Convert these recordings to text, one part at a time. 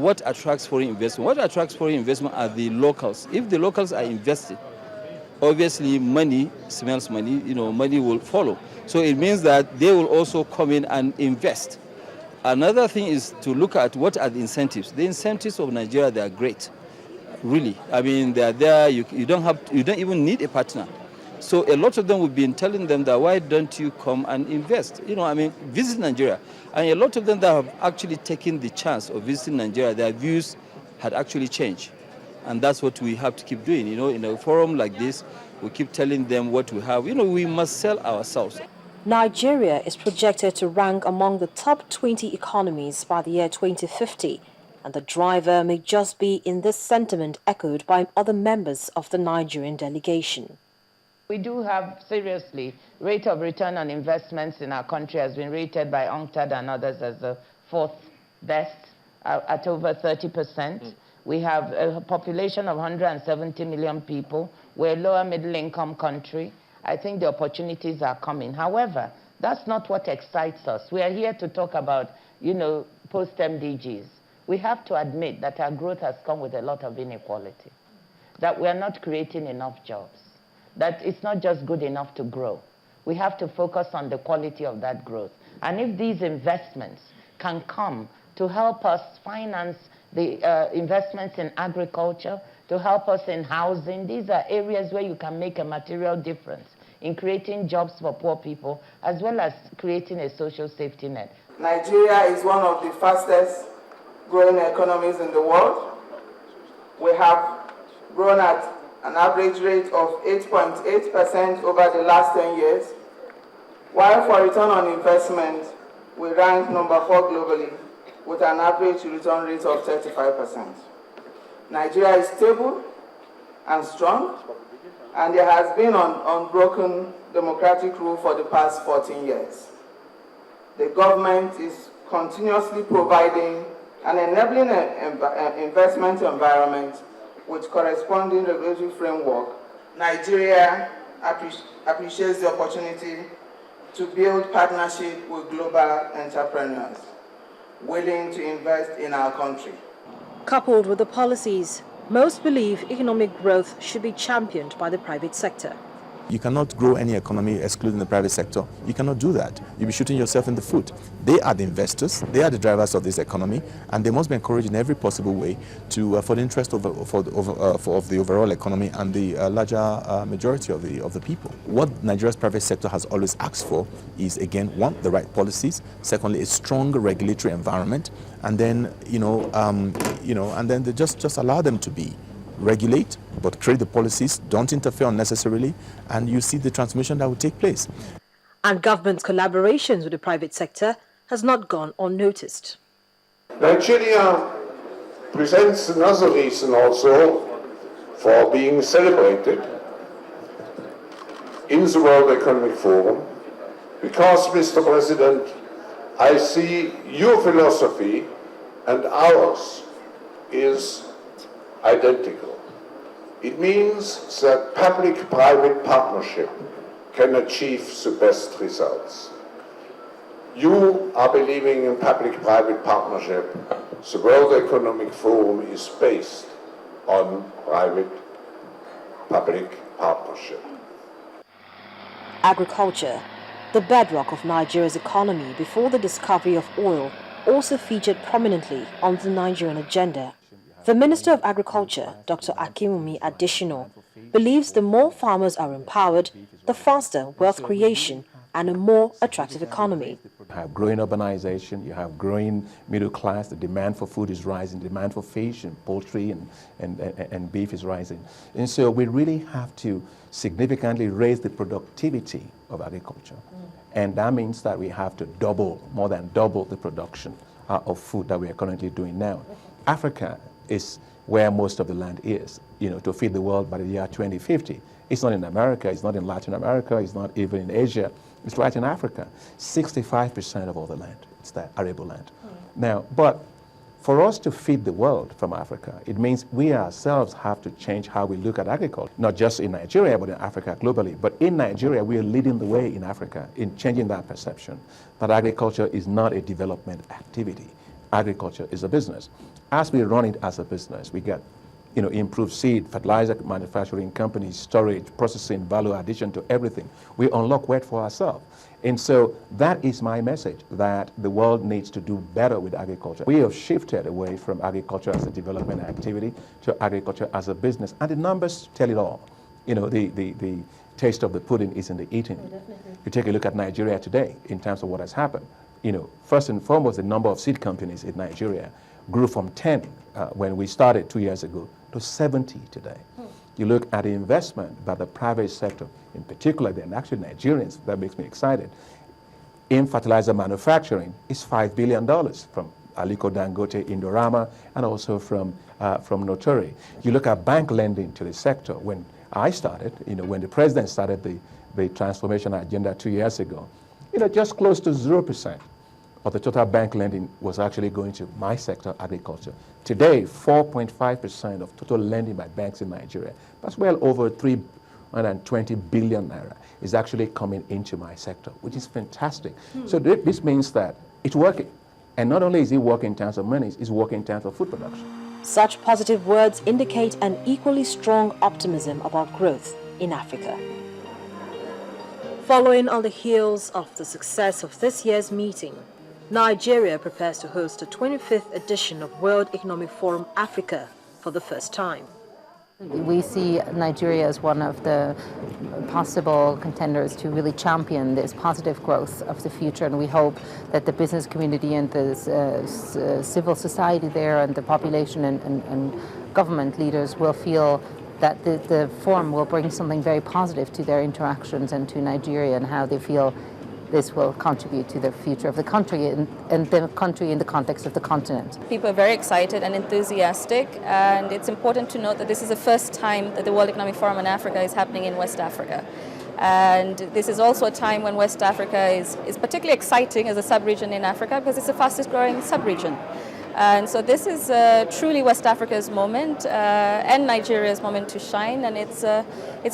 what attracts foreign investment? What attracts foreign investment are the locals. If the locals are invested, obviously money smells money, money will follow. So it means that they will also come in and invest. Another thing is to look at what are the incentives. The incentives of Nigeria, they are great, really. I mean, they are there. You don't even need a partner. So a lot of them we've been telling them that why don't you come and invest? Visit Nigeria. And a lot of them that have actually taken the chance of visiting Nigeria, their views had actually changed. And that's what we have to keep doing. In a forum like this, we keep telling them what we have. We must sell ourselves. Nigeria is projected to rank among the top 20 economies by the year 2050. And the driver may just be in this sentiment echoed by other members of the Nigerian delegation. We do have, seriously, rate of return on investments in our country has been rated by UNCTAD and others as the fourth best at over 30%. We have a population of 170 million people. We're a lower middle income country. I think the opportunities are coming. However, that's not what excites us. We are here to talk about, post-MDGs. We have to admit that our growth has come with a lot of inequality, that we are not creating enough jobs, that it's not just good enough to grow. We have to focus on the quality of that growth. And if these investments can come to help us finance the investments in agriculture, to help us in housing, these are areas where you can make a material difference in creating jobs for poor people, as well as creating a social safety net. Nigeria is one of the fastest growing economies in the world. We have grown at an average rate of 8.8% over the last 10 years, while for return on investment, we rank number 4 globally with an average return rate of 35%. Nigeria is stable and strong, and there has been unbroken democratic rule for the past 14 years. The government is continuously providing an enabling investment environment with corresponding regulatory framework. Nigeria appreciates the opportunity to build partnership with global entrepreneurs willing to invest in our country. Coupled with the policies, most believe economic growth should be championed by the private sector. You cannot grow any economy excluding the private sector. You cannot do that. You'll be shooting yourself in the foot. They are the investors, they are the drivers of this economy, and they must be encouraged in every possible way to, for the interest of the overall economy and the larger majority of the people. What Nigeria's private sector has always asked for is, again, one, the right policies, secondly, a strong regulatory environment, and then, and then they just allow them to be. Regulate, but create the policies, don't interfere unnecessarily, and you see the transformation that will take place. And government's collaborations with the private sector has not gone unnoticed. Nigeria presents another reason also for being celebrated in the World Economic Forum, because, Mr. President, I see your philosophy and ours is identical. It means that public-private partnership can achieve the best results. You are believing in public-private partnership. The World Economic Forum is based on private-public partnership. Agriculture, the bedrock of Nigeria's economy before the discovery of oil, also featured prominently on the Nigerian agenda. The Minister of Agriculture, Dr. Akinwumi Adesina, believes the more farmers are empowered, the faster wealth creation and a more attractive economy. You have growing urbanization, you have growing middle class, the demand for food is rising, the demand for fish and poultry and beef is rising. And so we really have to significantly raise the productivity of agriculture. And that means that we have to more than double the production of food that we are currently doing now. Africa is where most of the land is, to feed the world by the year 2050. It's not in America, it's not in Latin America, it's not even in Asia, it's right in Africa. 65% of all the land, it's that arable land. Now, but for us to feed the world from Africa, it means we ourselves have to change how we look at agriculture, not just in Nigeria, but in Africa globally. But in Nigeria, we are leading the way in Africa in changing that perception, that agriculture is not a development activity. agriculture is a business. As we run it as a business, we get improved seed, fertilizer manufacturing companies, storage, processing, value addition to everything. We unlock wealth for ourselves. And so that is my message, that the world needs to do better with agriculture. We have shifted away from agriculture as a development activity to agriculture as a business. And the numbers tell it all. The taste of the pudding is in the eating. You take a look at Nigeria today in terms of what has happened. First and foremost, the number of seed companies in Nigeria grew from 10 when we started 2 years ago to 70 today. You look at the investment by the private sector, in particular, and actually Nigerians, that makes me excited, in fertilizer manufacturing is $5 billion from Aliko Dangote, Indorama, and also from Notori. You look at bank lending to the sector. When I started, when the president started the transformation agenda 2 years ago, just close to 0% of the total bank lending was actually going to my sector, agriculture. Today, 4.5% of total lending by banks in Nigeria, that's well over 320 billion naira, is actually coming into my sector, which is fantastic. So this means that it's working. And not only is it working in terms of money, it's working in terms of food production. Such positive words indicate an equally strong optimism about growth in Africa. Following on the heels of the success of this year's meeting, Nigeria prepares to host the 25th edition of World Economic Forum Africa for the first time. We see Nigeria as one of the possible contenders to really champion this positive growth of the future, and we hope that the business community and the civil society there and the population and government leaders will feel that the forum will bring something very positive to their interactions and to Nigeria, and how they feel this will contribute to the future of the country and the country in the context of the continent. People are very excited and enthusiastic, and it's important to note that this is the first time that the World Economic Forum in Africa is happening in West Africa. And this is also a time when West Africa is particularly exciting as a sub-region in Africa, because it's the fastest growing sub-region. And so this is truly West Africa's moment and Nigeria's moment to shine, and it's a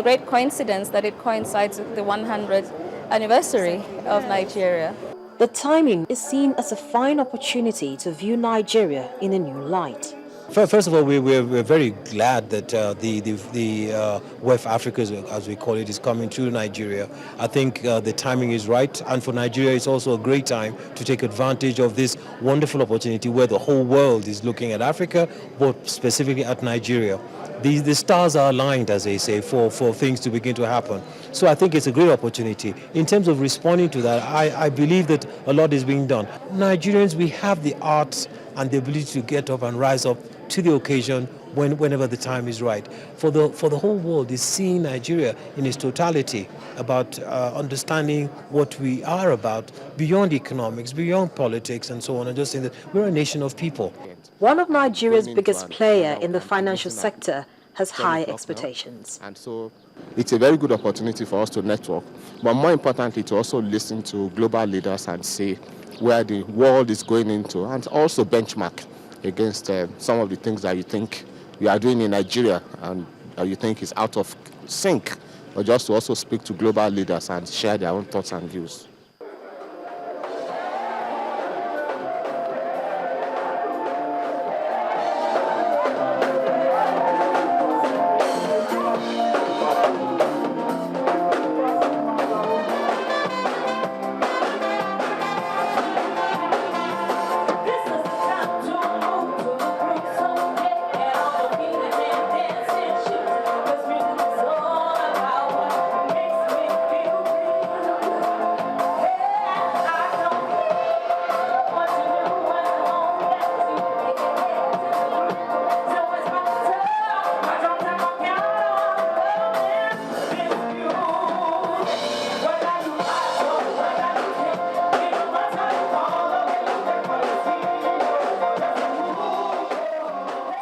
great coincidence that it coincides with the 100th anniversary of Nigeria. The timing is seen as a fine opportunity to view Nigeria in a new light. First of all, we're very glad that the WEF Africa, as we call it, is coming to Nigeria. I think the timing is right, and for Nigeria it's also a great time to take advantage of this wonderful opportunity where the whole world is looking at Africa, but specifically at Nigeria. The stars are aligned, as they say, for things to begin to happen. So I think it's a great opportunity. In terms of responding to that, I believe that a lot is being done. Nigerians, we have the arts and the ability to get up and rise up to the occasion whenever the time is right. For the whole world is seeing Nigeria in its totality, about understanding what we are about beyond economics, beyond politics and so on, and just saying that we're a nation of people. One of Nigeria's biggest players in the financial sector has high expectations. And so it's a very good opportunity for us to network, but more importantly to also listen to global leaders and see where the world is going into, and also benchmark against some of the things that you think you are doing in Nigeria and you think is out of sync, or just to also speak to global leaders and share their own thoughts and views.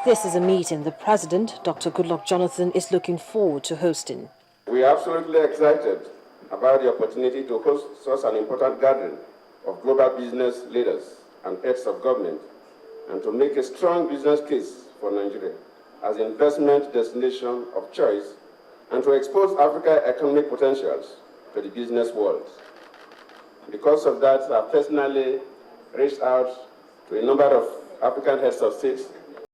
This is a meeting the President, Dr. Goodluck Jonathan, is looking forward to hosting. We are absolutely excited about the opportunity to host such an important gathering of global business leaders and heads of government, and to make a strong business case for Nigeria as an investment destination of choice, and to expose Africa's economic potentials to the business world. Because of that, I personally reached out to a number of African heads of states